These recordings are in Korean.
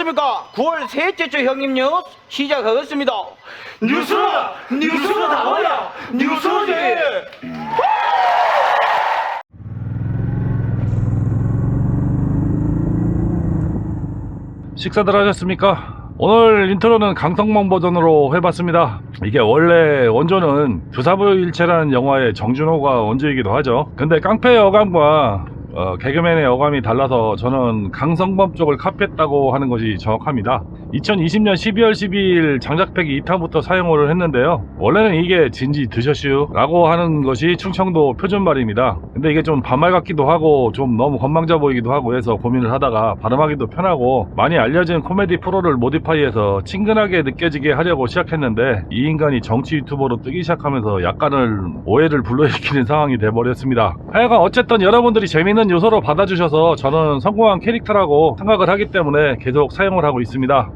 안녕하십니까. 9월 셋째 주 형님 뉴스 시작하겠습니다. 뉴스가 나와야 뉴스지. 식사들 하셨습니까? 오늘 인트로는 강성몽 버전으로 해봤습니다. 이게 원래 원조는 두사부일체라는 영화의 정준호가 원조이기도 하죠. 근데 깡패의 어감과 개그맨의 어감이 달라서 저는 강성범 쪽을 카피했다고 하는 것이 정확합니다. 2020년 12월 12일 장작패기 2탄부터 사용을 했는데요. 원래는 이게 진지 드셔슈 라고 하는 것이 충청도 표준말입니다. 근데 이게 좀 반말 같기도 하고 좀 너무 건방져 보이기도 하고 해서 고민을 하다가 발음하기도 편하고 많이 알려진 코미디 프로를 모디파이해서 친근하게 느껴지게 하려고 시작했는데 이 인간이 정치 유튜버로 뜨기 시작하면서 약간을 오해를 불러일으키는 상황이 돼버렸습니다. 하여간 어쨌든 여러분들이 재밌는 요소로 받아주셔서 저는 성공한 캐릭터라고 생각을 하기 때문에 계속 사용을 하고 있습니다.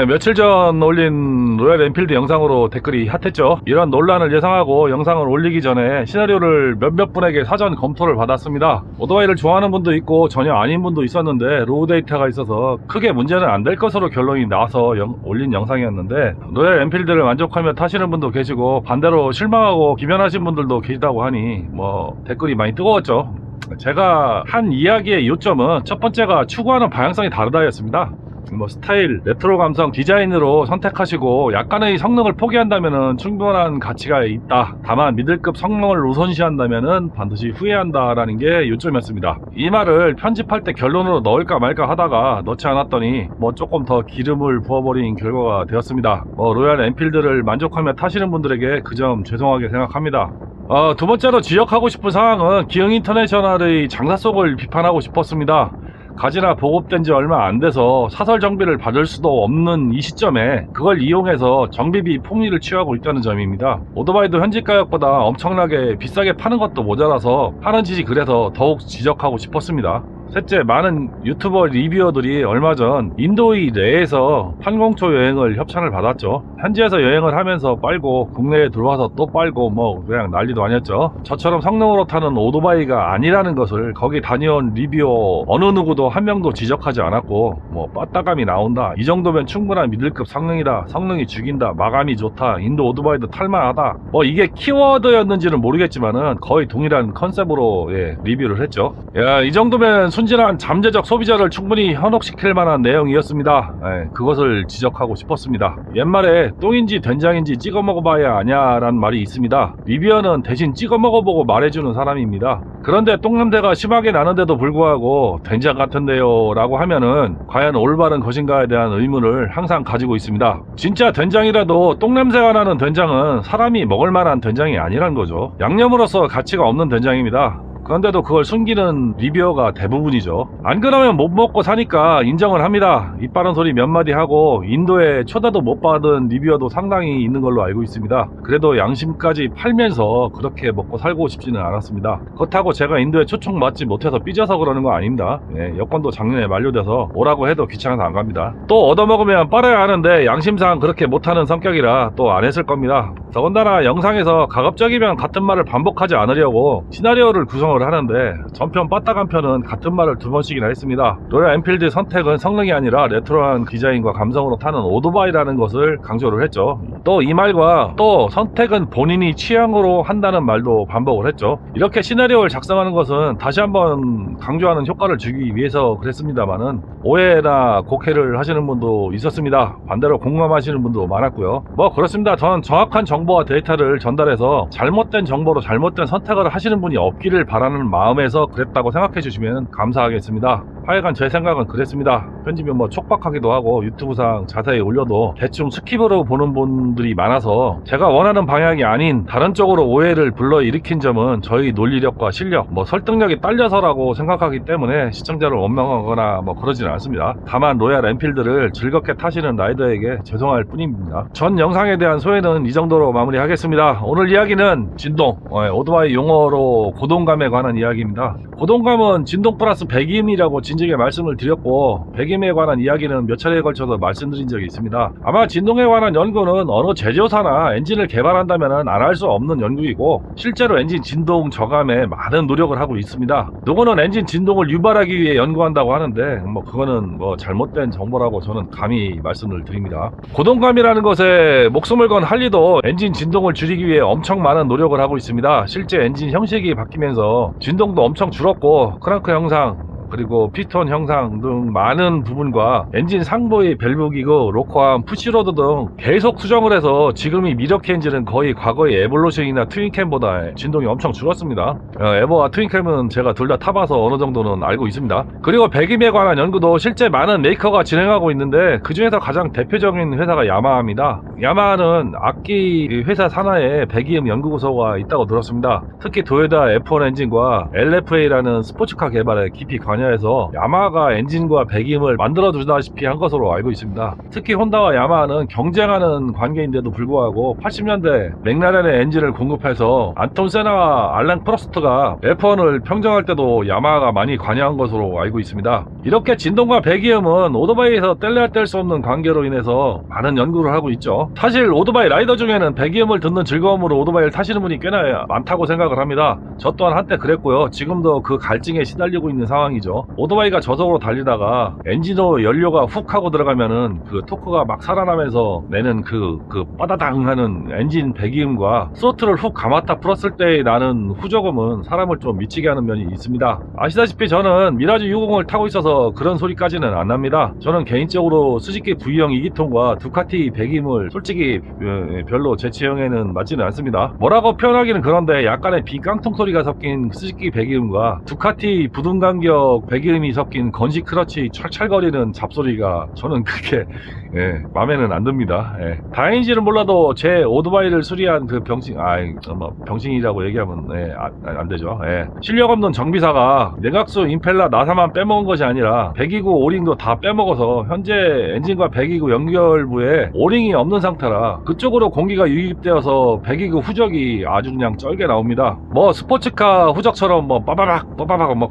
며칠 전 올린 로얄 엔필드 영상으로 댓글이 핫했죠. 이런 논란을 예상하고 영상을 올리기 전에 시나리오를 몇몇 분에게 사전 검토를 받았습니다. 오토바이를 좋아하는 분도 있고 전혀 아닌 분도 있었는데 로우 데이터가 있어서 크게 문제는 안 될 것으로 결론이 나와서 올린 영상이었는데 로얄 엔필드를 만족하며 타시는 분도 계시고 반대로 실망하고 기변하신 분들도 계시다고 하니 댓글이 많이 뜨거웠죠. 제가 한 이야기의 요점은 첫 번째가 추구하는 방향성이 다르다였습니다. 스타일, 레트로 감성, 디자인으로 선택하시고 약간의 성능을 포기한다면 충분한 가치가 있다. 다만 미들급 성능을 우선시한다면 반드시 후회한다라는 게 요점이었습니다. 이 말을 편집할 때 결론으로 넣을까 말까 하다가 넣지 않았더니 조금 더 기름을 부어버린 결과가 되었습니다. 로얄 엔필드를 만족하며 타시는 분들에게 그 점 죄송하게 생각합니다. 두 번째로 지적하고 싶은 사항은 기흥 인터내셔널의 장사 속을 비판하고 싶었습니다. 가지나 보급된 지 얼마 안 돼서 사설 정비를 받을 수도 없는 이 시점에 그걸 이용해서 정비비 폭리를 취하고 있다는 점입니다. 오토바이도 현지 가격보다 엄청나게 비싸게 파는 것도 모자라서 하는 짓이 그래서 더욱 지적하고 싶었습니다. 셋째, 많은 유튜버 리뷰어들이 얼마 전 인도의 내에서 판공초 여행을 협찬을 받았죠. 현지에서 여행을 하면서 빨고 국내에 들어와서 또 빨고 그냥 난리도 아니었죠. 저처럼 성능으로 타는 오토바이가 아니라는 것을 거기 다녀온 리뷰어 어느 누구도 한 명도 지적하지 않았고 빠따감이 나온다, 이 정도면 충분한 미들급 성능이다, 성능이 죽인다, 마감이 좋다, 인도 오토바이도 탈만하다, 이게 키워드였는지는 모르겠지만은 거의 동일한 컨셉으로 리뷰를 했죠. 이 정도면 순진한 잠재적 소비자를 충분히 현혹시킬 만한 내용이었습니다. 그것을 지적하고 싶었습니다. 옛말에 똥인지 된장인지 찍어 먹어봐야 아냐라는 말이 있습니다. 리뷰어는 대신 찍어 먹어보고 말해주는 사람입니다. 그런데 똥냄새가 심하게 나는데도 불구하고 된장 같은데요 라고 하면은 과연 올바른 것인가에 대한 의문을 항상 가지고 있습니다. 진짜 된장이라도 똥냄새가 나는 된장은 사람이 먹을 만한 된장이 아니란 거죠. 양념으로서 가치가 없는 된장입니다. 그런데도 그걸 숨기는 리뷰어가 대부분이죠. 안 그러면 못 먹고 사니까 인정을 합니다. 입 바른 소리 몇 마디 하고 인도에 초대도 못 받은 리뷰어도 상당히 있는 걸로 알고 있습니다. 그래도 양심까지 팔면서 그렇게 먹고 살고 싶지는 않았습니다. 그렇다고 제가 인도에 초청 받지 못해서 삐져서 그러는 거 아닙니다. 여권도 작년에 만료돼서 오라고 해도 귀찮아서 안 갑니다. 또 얻어먹으면 빨아야 하는데 양심상 그렇게 못하는 성격이라 또 안 했을 겁니다. 더군다나 영상에서 가급적이면 같은 말을 반복하지 않으려고 시나리오를 구성을 하는데 전편 빠따간 편은 같은 말을 두 번씩이나 했습니다. 로얄 엔필드 선택은 성능이 아니라 레트로한 디자인과 감성으로 타는 오토바이라는 것을 강조를 했죠. 또 이 말과 또 선택은 본인이 취향으로 한다는 말도 반복을 했죠. 이렇게 시나리오를 작성하는 것은 다시 한번 강조하는 효과를 주기 위해서 그랬습니다만은 오해나 곡해를 하시는 분도 있었습니다. 반대로 공감하시는 분도 많았고요. 그렇습니다. 저는 정확한 정보와 데이터를 전달해서 잘못된 정보로 잘못된 선택을 하시는 분이 없기를 바라는 마음에서 그랬다고 생각해 주시면 감사하겠습니다. 하여간 제 생각은 그랬습니다. 편집이 촉박하기도 하고 유튜브상 자세히 올려도 대충 스킵으로 보는 분들이 많아서 제가 원하는 방향이 아닌 다른 쪽으로 오해를 불러일으킨 점은 저희 논리력과 실력, 설득력이 딸려서라고 생각하기 때문에 시청자를 원망하거나 그러지는 않습니다. 다만 로얄 엔필드를 즐겁게 타시는 라이더에게 죄송할 뿐입니다. 전 영상에 대한 소회는 이 정도로 마무리하겠습니다. 오늘 이야기는 진동, 오토바이 용어로 고동감에 관한 이야기입니다. 고동감은 진동 플러스 배기음이라고 진즉에 말씀을 드렸고, 배기음에 관한 이야기는 몇 차례에 걸쳐서 말씀드린 적이 있습니다. 아마 진동에 관한 연구는 어느 제조사나 엔진을 개발한다면 안 할 수 없는 연구이고, 실제로 엔진 진동 저감에 많은 노력을 하고 있습니다. 누구는 엔진 진동을 유발하기 위해 연구한다고 하는데 그거는 잘못된 정보라고 저는 감히 말씀을 드립니다. 고동감이라는 것에 목숨을 건 할리도 엔진 진동을 줄이기 위해 엄청 많은 노력을 하고 있습니다. 실제 엔진 형식이 바뀌면서 진동도 엄청 줄었고, 크랑크 형상 그리고 피스톤 형상 등 많은 부분과 엔진 상부의 밸브 기구, 로커암, 푸시로드 등 계속 수정을 해서 지금의 미러키 엔진은 거의 과거의 에볼루션이나 트윈캠보다 진동이 엄청 줄었습니다. 에버와 트윈캠은 제가 둘 다 타봐서 어느 정도는 알고 있습니다. 그리고 배기음에 관한 연구도 실제 많은 메이커가 진행하고 있는데, 그 중에서 가장 대표적인 회사가 야마하입니다. 야마하는 악기 회사 산하에 배기음 연구소가 있다고 들었습니다. 특히 도요타 F1 엔진과 LFA라는 스포츠카 개발에 깊이 관여해서 야마하가 엔진과 배기음을 만들어주다시피 한 것으로 알고 있습니다. 특히 혼다와 야마하는 경쟁하는 관계인데도 불구하고 80년대 맥라렌의 엔진을 공급해서 안톤 세나와 알랭 프로스트가 F1을 평정할 때도 야마하가 많이 관여한 것으로 알고 있습니다. 이렇게 진동과 배기음은 오토바이에서 뗄래야 뗄 수 없는 관계로 인해서 많은 연구를 하고 있죠. 사실 오토바이 라이더 중에는 배기음을 듣는 즐거움으로 오토바이를 타시는 분이 꽤나 많다고 생각을 합니다. 저 또한 한때 그랬고요. 지금도 그 갈증에 시달리고 있는 상황이죠. 오토바이가 저속으로 달리다가 엔진으로 연료가 훅 하고 들어가면은 그 토크가 막 살아나면서 내는 그 빠다당 하는 엔진 배기음과 스로틀을 훅 감았다 풀었을 때 나는 후저음은 사람을 좀 미치게 하는 면이 있습니다. 아시다시피 저는 미라즈 60을 타고 있어서 그런 소리까지는 안 납니다. 저는 개인적으로 스즈키 V형 2기통과 두카티 배기음을 솔직히 별로 제 체형에는 맞지는 않습니다. 뭐라고 표현하기는 그런데 약간의 빈깡통 소리가 섞인 스즈키 배기음과 두카티 부등간격 배기음이 섞인 건시 크러치 찰찰거리는 잡소리가 저는 그렇게 마음에는 안 듭니다. 다행인지는 몰라도 제 오토바이를 수리한 그 병신이라고 얘기하면 안 되죠. 실력 없는 정비사가 내각수 임펠러 나사만 빼먹은 것이 아니라 배기구 오링도 다 빼먹어서 현재 엔진과 배기구 연결부에 오링이 없는 상태라 그쪽으로 공기가 유입되어서 배기구 후적이 아주 그냥 쩔게 나옵니다. 스포츠카 후적처럼 빠바박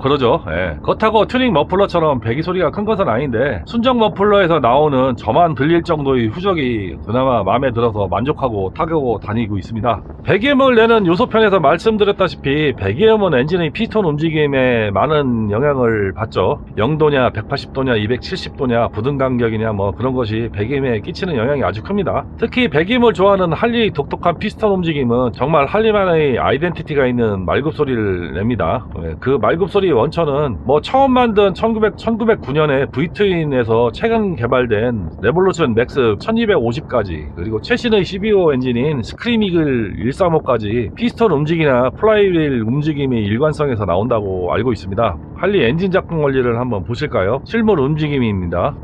그러죠. 그렇다고 튜닝 머플러처럼 배기 소리가 큰 것은 아닌데, 순정 머플러에서 나오는 저만 들릴 정도의 후적이 그나마 마음에 들어서 만족하고 타고 다니고 있습니다. 배기음을 내는 요소편에서 말씀드렸다시피 배기음은 엔진의 피스톤 움직임에 많은 영향을 받죠. 0도냐 180도냐 270도냐 부등간격이냐 그런 것이 배기음에 끼치는 영향이 아주 큽니다. 특히 배기음을 좋아하는 할리 독특한 피스톤 움직임은 정말 할리만의 아이덴티티가 있는 말굽 소리를 냅니다. 그 말굽 소리의 원천은 처음 만든 1909년에 V-트윈에서 최근 개발된 레볼루션 맥스 1250까지, 그리고 최신의 CVO 엔진인 스크림이글 135까지 피스톤 움직임이나 플라이휠 움직임의 일관성에서 나온다고 알고 있습니다. 할리 엔진 작동 원리를 한번 보실까요? 실물 움직임입니다.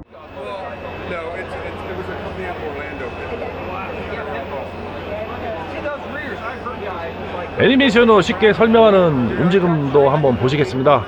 애니메이션으로 쉽게 설명하는 움직임도 한번 보시겠습니다.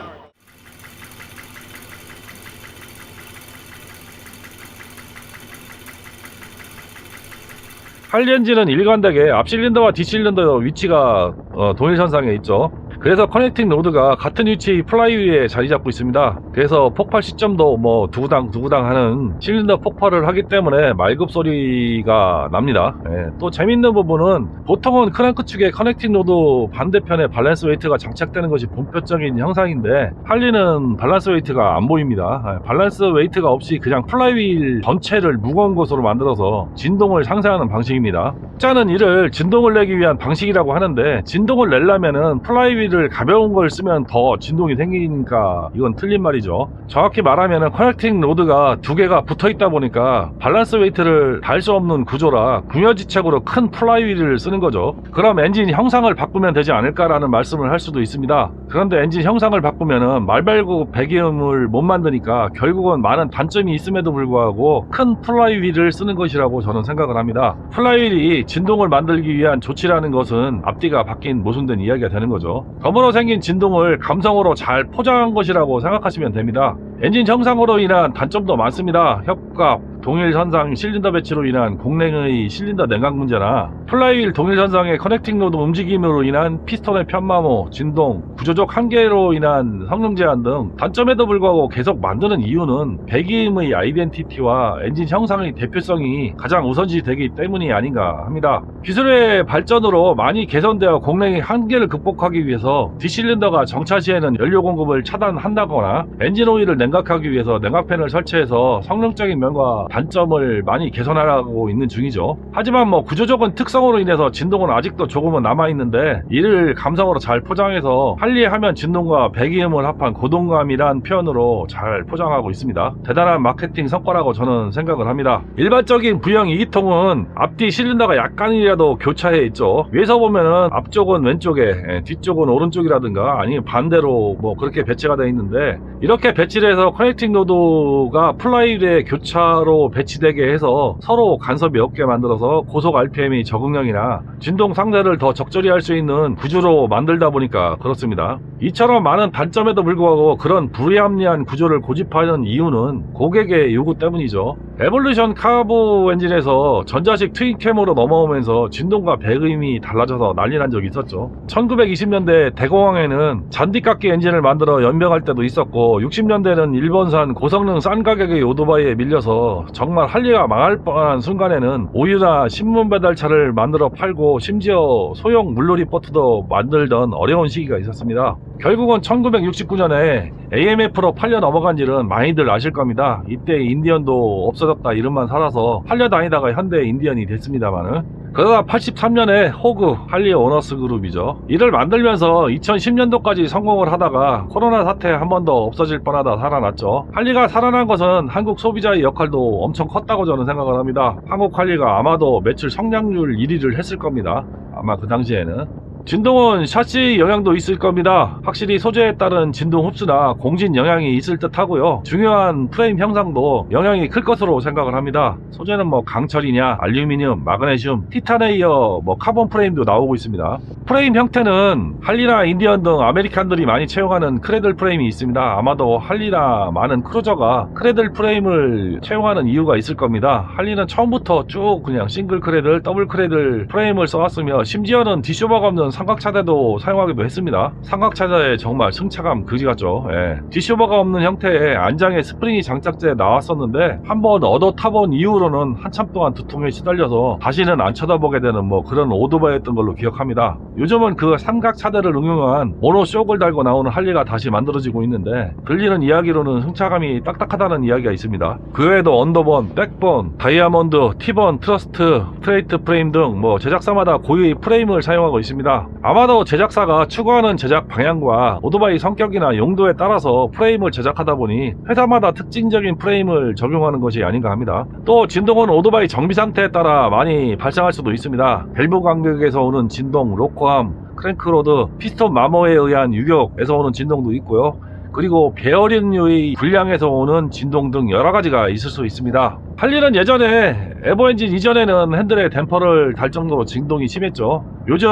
할리 엔진은 일관되게 앞 실린더와 뒷 실린더 위치가 동일선상에 있죠. 그래서 커넥팅 로드가 같은 위치의 플라이휠에 자리 잡고 있습니다. 그래서 폭발 시점도 두구당 하는 실린더 폭발을 하기 때문에 말굽 소리가 납니다. 또 재밌는 부분은 보통은 크랭크 측에 커넥팅 로드 반대편에 밸런스 웨이트가 장착되는 것이 본표적인 형상인데, 할리는 밸런스 웨이트가 안 보입니다. 밸런스 웨이트가 없이 그냥 플라이휠 전체를 무거운 것으로 만들어서 진동을 상쇄하는 방식입니다. 짜는 이를 진동을 내기 위한 방식이라고 하는데, 진동을 내려면은 플라이휠 가벼운 걸 쓰면 더 진동이 생기니까 이건 틀린 말이죠. 정확히 말하면 커넥팅 로드가 두 개가 붙어 있다 보니까 밸런스 웨이트를 달 수 없는 구조라 궁여지책으로 큰 플라이휠을 쓰는 거죠. 그럼 엔진 형상을 바꾸면 되지 않을까라는 말씀을 할 수도 있습니다. 그런데 엔진 형상을 바꾸면은 말발굽 배기음을 못 만드니까 결국은 많은 단점이 있음에도 불구하고 큰 플라이휠을 쓰는 것이라고 저는 생각을 합니다. 플라이휠이 진동을 만들기 위한 조치라는 것은 앞뒤가 바뀐 모순된 이야기가 되는 거죠. 덤으로 생긴 진동을 감성으로 잘 포장한 것이라고 생각하시면 됩니다. 엔진 형상으로 인한 단점도 많습니다. 협각, 동일선상 실린더 배치로 인한 공랭의 실린더 냉각 문제나 플라이휠 동일선상의 커넥팅 로드 움직임으로 인한 피스톤의 편마모, 진동, 구조적 한계로 인한 성능 제한 등 단점에도 불구하고 계속 만드는 이유는 배기음의 아이덴티티와 엔진 형상의 대표성이 가장 우선시 되기 때문이 아닌가 합니다. 기술의 발전으로 많이 개선되어 공랭의 한계를 극복하기 위해서 D실린더가 정차 시에는 연료 공급을 차단한다거나 엔진 오일을 냉각하기 위해서 냉각팬을 설치해서 성능적인 면과 단점을 많이 개선하고 있는 중이죠. 하지만 구조적인 특성으로 인해서 진동은 아직도 조금은 남아있는데 이를 감성으로 잘 포장해서 할리하면 진동과 배기음을 합한 고동감이란 표현으로 잘 포장하고 있습니다. 대단한 마케팅 성과라고 저는 생각을 합니다. 일반적인 V형 2기통은 앞뒤 실린더가 약간이라도 교차해 있죠. 위에서 보면은 앞쪽은 왼쪽에 뒤쪽은 오른쪽이라든가 아니면 반대로 그렇게 배치가 되어 있는데, 이렇게 배치를 해서 커넥팅 로드가 플라이휠의 교차로 배치되게 해서 서로 간섭이 없게 만들어서 고속 RPM이 적응력이나 진동 상태를 더 적절히 할 수 있는 구조로 만들다 보니까 그렇습니다. 이처럼 많은 단점에도 불구하고 그런 불합리한 구조를 고집하는 이유는 고객의 요구 때문이죠. 에볼루션 카브 엔진에서 전자식 트윈캠으로 넘어오면서 진동과 배기음이 달라져서 난리 난 적이 있었죠. 1920년대 대공황에는 잔디깎기 엔진을 만들어 연명할 때도 있었고, 60년대는 일본산 고성능 싼 가격의 오토바이에 밀려서 정말 할리가 망할 뻔한 순간에는 우유나 신문 배달차를 만들어 팔고 심지어 소형 물놀이 보트도 만들던 어려운 시기가 있었습니다. 결국은 1969년에 AMF로 팔려 넘어간 일은 많이들 아실 겁니다. 이때 인디언도 없어졌다 이름만 살아서 팔려 다니다가 현대 인디언이 됐습니다만은, 그러다 83년에 호그 할리 오너스 그룹이죠. 이를 만들면서 2010년도까지 성공을 하다가 코로나 사태 한 번 더 없어질 뻔하다 살아났죠. 할리가 살아난 것은 한국 소비자의 역할도 엄청 컸다고 저는 생각을 합니다. 한국 할리가 아마도 매출 성장률 1위를 했을 겁니다. 아마 그 당시에는. 진동은 샤시 영향도 있을 겁니다. 확실히 소재에 따른 진동 흡수나 공진 영향이 있을 듯 하고요. 중요한 프레임 형상도 영향이 클 것으로 생각을 합니다. 소재는 강철이냐, 알루미늄, 마그네슘, 티타네이어, 카본 프레임도 나오고 있습니다. 프레임 형태는 할리나 인디언 등 아메리칸들이 많이 채용하는 크레들 프레임이 있습니다. 아마도 할리나 많은 크루저가 크레들 프레임을 채용하는 이유가 있을 겁니다. 할리는 처음부터 쭉 그냥 싱글 크레들, 더블 크레들 프레임을 써왔으며, 심지어는 디쇼버가 없는 삼각차대도 사용하기도 했습니다. 삼각차대에 정말 승차감 그지같죠. 디쇼버가 없는 형태의 안장에 스프링이 장착돼 나왔었는데, 한번 얻어 타본 이후로는 한참 동안 두통에 시달려서 다시는 안 쳐다보게 되는 그런 오토바이였던 걸로 기억합니다. 요즘은 그 삼각차대를 응용한 모노쇼크를 달고 나오는 할리가 다시 만들어지고 있는데, 들리는 이야기로는 승차감이 딱딱하다는 이야기가 있습니다. 그 외에도 언더본, 백본, 다이아몬드, 티본, 트러스트, 스트레이트 프레임 등 제작사마다 고유의 프레임을 사용하고 있습니다. 아마도 제작사가 추구하는 제작 방향과 오토바이 성격이나 용도에 따라서 프레임을 제작하다 보니 회사마다 특징적인 프레임을 적용하는 것이 아닌가 합니다. 또 진동은 오토바이 정비 상태에 따라 많이 발생할 수도 있습니다. 밸브 간격에서 오는 진동, 로커함, 크랭크로드, 피스톤 마모에 의한 유격에서 오는 진동도 있고요. 그리고 베어링류의 불량에서 오는 진동 등 여러가지가 있을 수 있습니다. 할리는 예전에 에버엔진 이전에는 핸들에 댐퍼를 달 정도로 진동이 심했죠. 요즘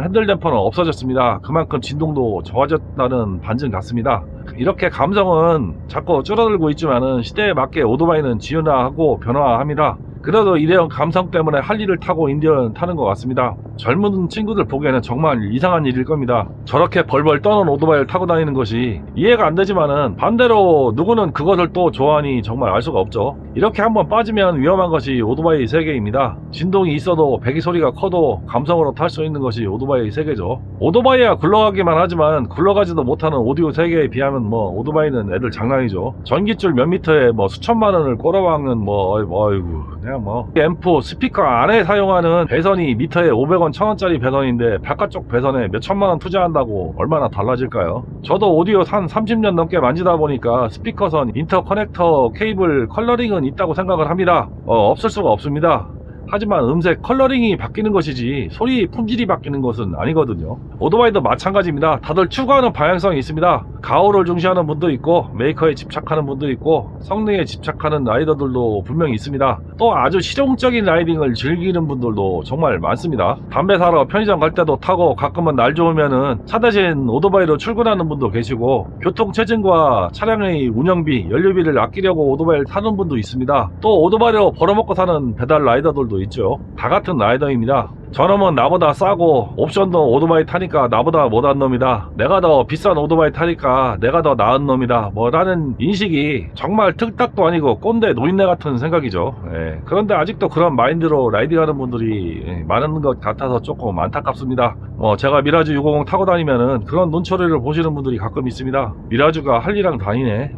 핸들 댐퍼는 없어졌습니다. 그만큼 진동도 좋아졌다는 반증 같습니다. 이렇게 감성은 자꾸 줄어들고 있지만은 시대에 맞게 오토바이는 지연화하고 변화합니다. 그래도 이런 감성 때문에 할리를 타고 인디언을 타는 것 같습니다. 젊은 친구들 보기에는 정말 이상한 일일 겁니다. 저렇게 벌벌 떠는 오토바이를 타고 다니는 것이 이해가 안 되지만은, 반대로 누구는 그것을 또 좋아하니 정말 알 수가 없죠. 이렇게 한번 빠지면 위험한 것이 오토바이 세계입니다. 진동이 있어도 배기 소리가 커도 감성으로 탈 수 있는 것이 오토바이 세계죠. 오토바이야 굴러가기만 하지만 굴러가지도 못하는 오디오 세계에 비하면 오토바이는 애들 장난이죠. 전기줄 몇 미터에 수천만 원을 꼬라박는 어이구 그냥 앰프, 스피커 안에 사용하는 배선이 미터에 500원, 1000원짜리 배선인데 바깥쪽 배선에 몇 천만 원 투자한다고 얼마나 달라질까요? 저도 오디오 한 30년 넘게 만지다 보니까 스피커선, 인터커넥터, 케이블, 컬러링은 있다고 생각을 합니다. 없을 수가 없습니다. 하지만 음색 컬러링이 바뀌는 것이지 소리 품질이 바뀌는 것은 아니거든요. 오토바이도 마찬가지입니다. 다들 추구하는 방향성이 있습니다. 가오를 중시하는 분도 있고 메이커에 집착하는 분도 있고 성능에 집착하는 라이더들도 분명히 있습니다. 또 아주 실용적인 라이딩을 즐기는 분들도 정말 많습니다. 담배 사러 편의점 갈 때도 타고 가끔은 날 좋으면은 차 대신 오토바이로 출근하는 분도 계시고 교통체증과 차량의 운영비, 연료비를 아끼려고 오토바이를 타는 분도 있습니다. 또 오토바이로 벌어먹고 사는 배달 라이더들도 있죠. 다 같은 라이더입니다. 저놈은 나보다 싸고 옵션도 오토바이 타니까 나보다 못한 놈이다. 내가 더 비싼 오토바이 타니까 내가 더 나은 놈이다. 라는 인식이 정말 틀딱도 아니고 꼰대 노인네 같은 생각이죠. 그런데 아직도 그런 마인드로 라이딩하는 분들이 많은 것 같아서 조금 안타깝습니다. 제가 미라주 650 타고 다니면은 그런 눈초리를 보시는 분들이 가끔 있습니다. 미라주가 할리랑 다니네.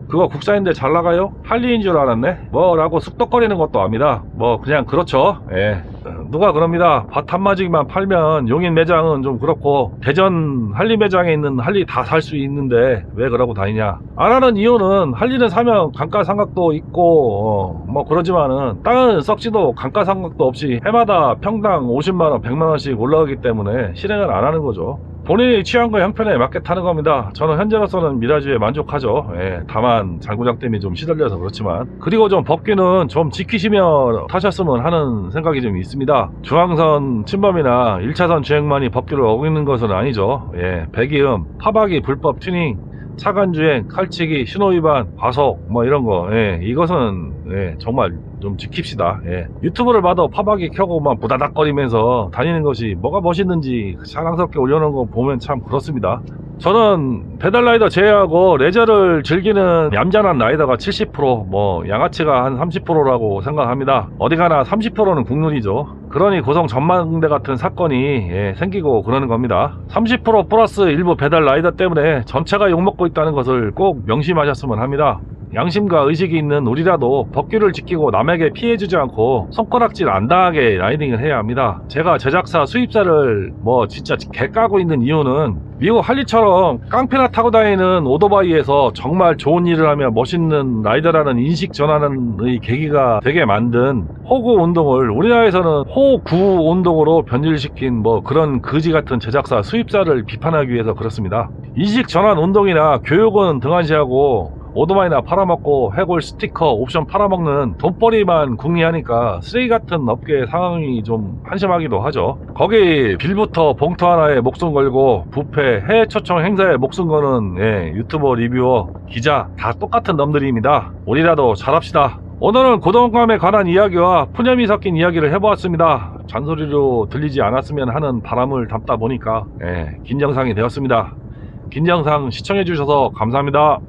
그거 국산인데 잘 나가요? 할리인 줄 알았네? 라고 쑥덕거리는 것도 압니다. 그냥 그렇죠. 누가 그럽니다. 밭 한마디만 팔면 용인 매장은 좀 그렇고 대전 할리 매장에 있는 할리 다 살 수 있는데 왜 그러고 다니냐. 안 하는 이유는 할리는 사면 감가상각도 있고 그러지만은 땅은 썩지도 감가상각도 없이 해마다 평당 50만원 100만원씩 올라가기 때문에 실행을 안 하는 거죠. 본인이 취향과 형편에 맞게 타는 겁니다. 저는 현재로서는 미라주에 만족하죠. 다만 장구장 때문에 좀 시달려서 그렇지만, 그리고 좀 법규는 좀 지키시며 타셨으면 하는 생각이 좀 있습니다. 중앙선 침범이나 1차선 주행만이 법규를 어기는 것은 아니죠. 배기음, 파박이 불법 튜닝, 차간주행, 칼치기, 신호위반, 과속 이런 거, 이것은 정말 좀 지킵시다. 유튜브를 봐도 파박이 켜고 막 부다닥거리면서 다니는 것이 뭐가 멋있는지 자랑스럽게 올려놓은 거 보면 참 그렇습니다. 저는 페달라이더 제외하고 레저를 즐기는 얌전한 라이더가 70%, 양아치가 한 30%라고 생각합니다. 어디가나 30%는 국룰이죠. 그러니 고성 전망대 같은 사건이 생기고 그러는 겁니다. 30% 플러스 일부 페달 라이더 때문에 전체가 욕먹고 있다는 것을 꼭 명심하셨으면 합니다. 양심과 의식이 있는 우리라도 법규를 지키고 남에게 피해주지 않고 손가락질 안 당하게 라이딩을 해야 합니다. 제가 제작사 수입사를 진짜 개 까고 있는 이유는 미국 할리처럼 깡패나 타고 다니는 오토바이에서 정말 좋은 일을 하며 멋있는 라이더라는 인식 전환의 계기가 되게 만든 호구 운동을 우리나라에서는 호구 운동으로 변질시킨 그런 거지 같은 제작사 수입사를 비판하기 위해서 그렇습니다. 인식 전환 운동이나 교육은 등한시하고 오토바이나 팔아먹고 해골 스티커 옵션 팔아먹는 돈벌이만 궁리하니까 쓰레기 같은 업계 상황이 좀 한심하기도 하죠. 거기 빌부터 봉투 하나에 목숨 걸고 부패, 해외 초청 행사에 목숨 거는 유튜버, 리뷰어, 기자 다 똑같은 놈들입니다. 우리라도 잘합시다. 오늘은 고정감에 관한 이야기와 푸념이 섞인 이야기를 해보았습니다. 잔소리로 들리지 않았으면 하는 바람을 담다 보니까 긴 영상이 되었습니다. 긴 영상 시청해주셔서 감사합니다.